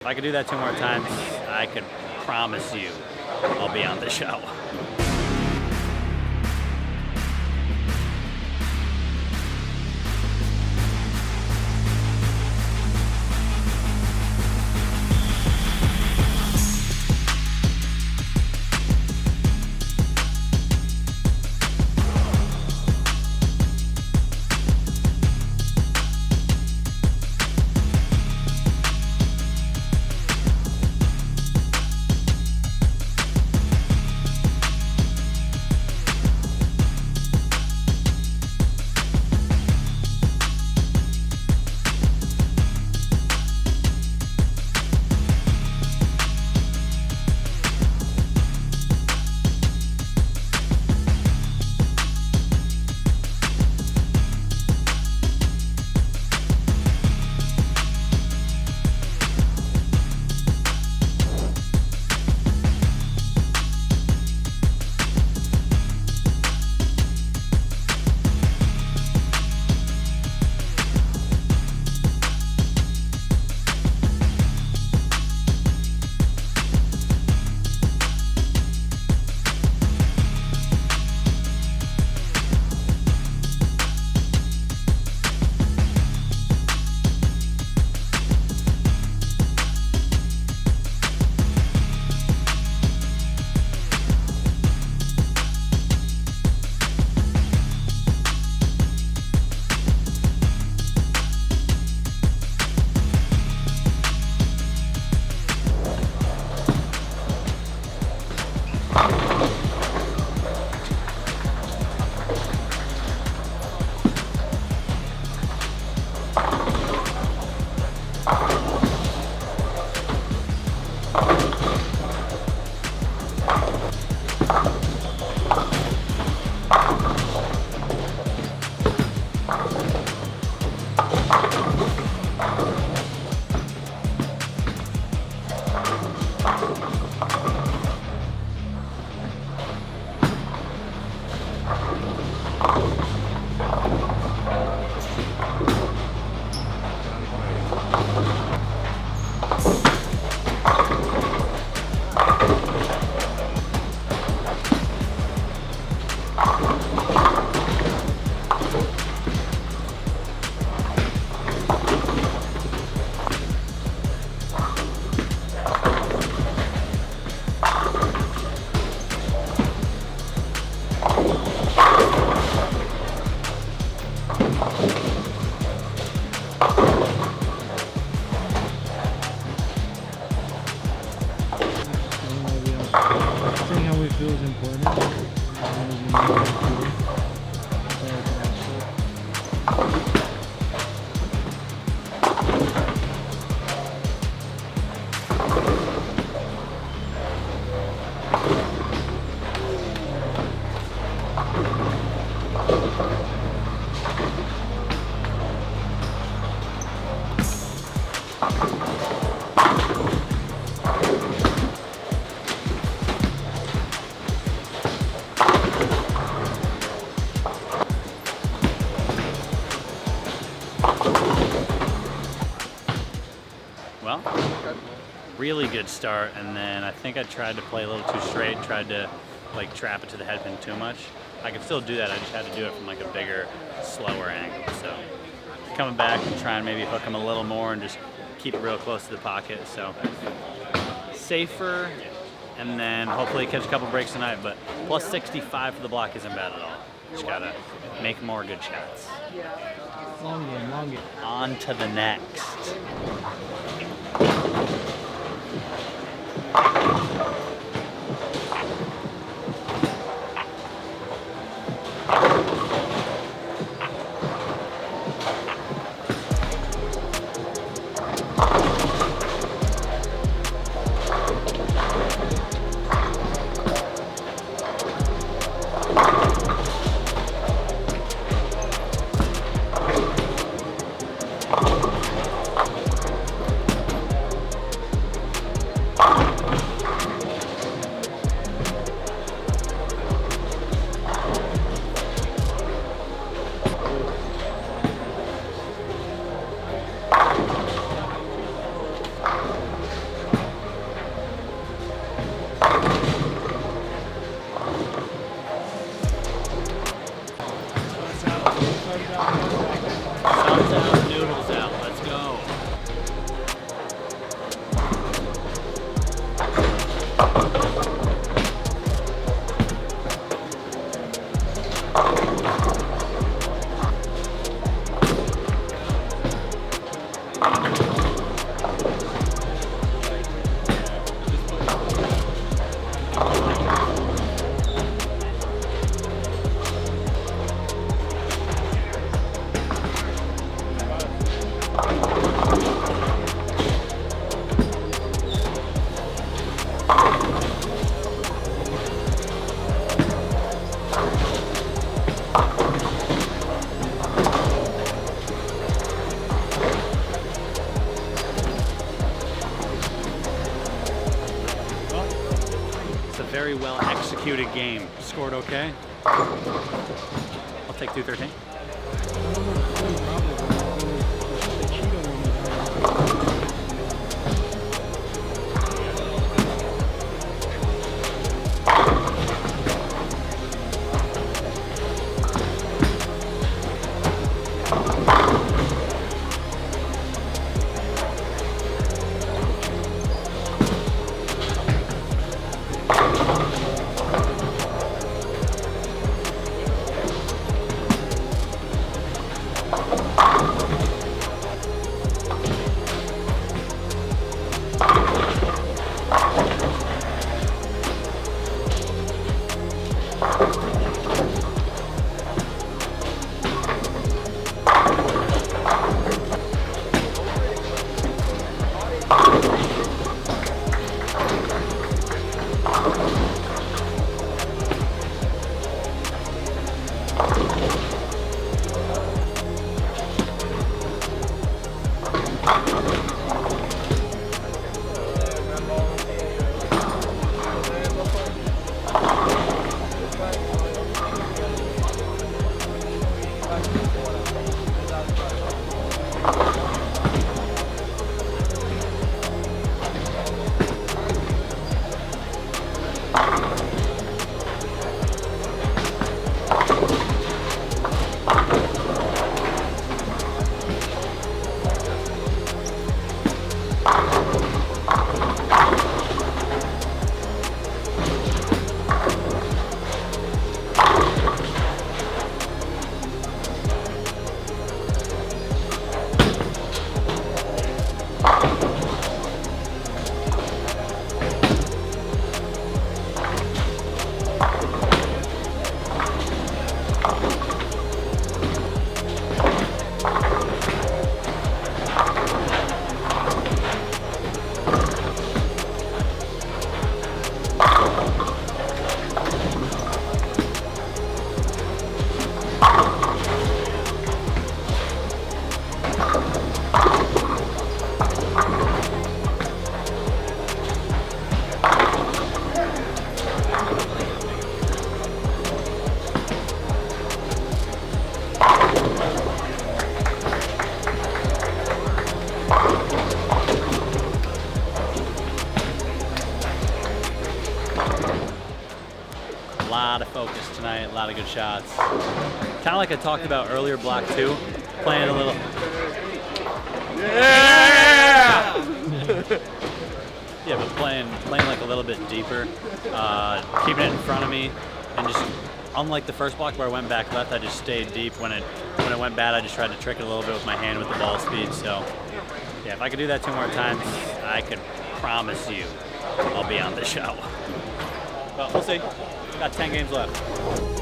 If I could do that 2 more times, I could promise you I'll be on the show. Saying how we feel is important. Well, really good start, and then I think I tried to play a little too straight, tried to like trap it to the headpin too much. I can still do that, I just had to do it from like a bigger, slower angle. So coming back and trying to maybe hook him a little more and just keep it real close to the pocket. So safer, and then hopefully catch a couple breaks tonight, but plus 65 for the block isn't bad at all. Just gotta make more good shots. Long game, long game. On to the next. Very well executed game. Scored okay. I'll take 213. A lot of focus tonight, a lot of good shots. Kind of like I talked about earlier, block 2, playing a little. Yeah! Yeah, but playing like a little bit deeper, keeping it in front of me, and just unlike the first block where I went back left, I just stayed deep. When it went bad, I just tried to trick it a little bit with my hand with the ball speed. So yeah, if I could do that 2 more times, I could promise you I'll be on the show. But we'll see. Got 10 games left.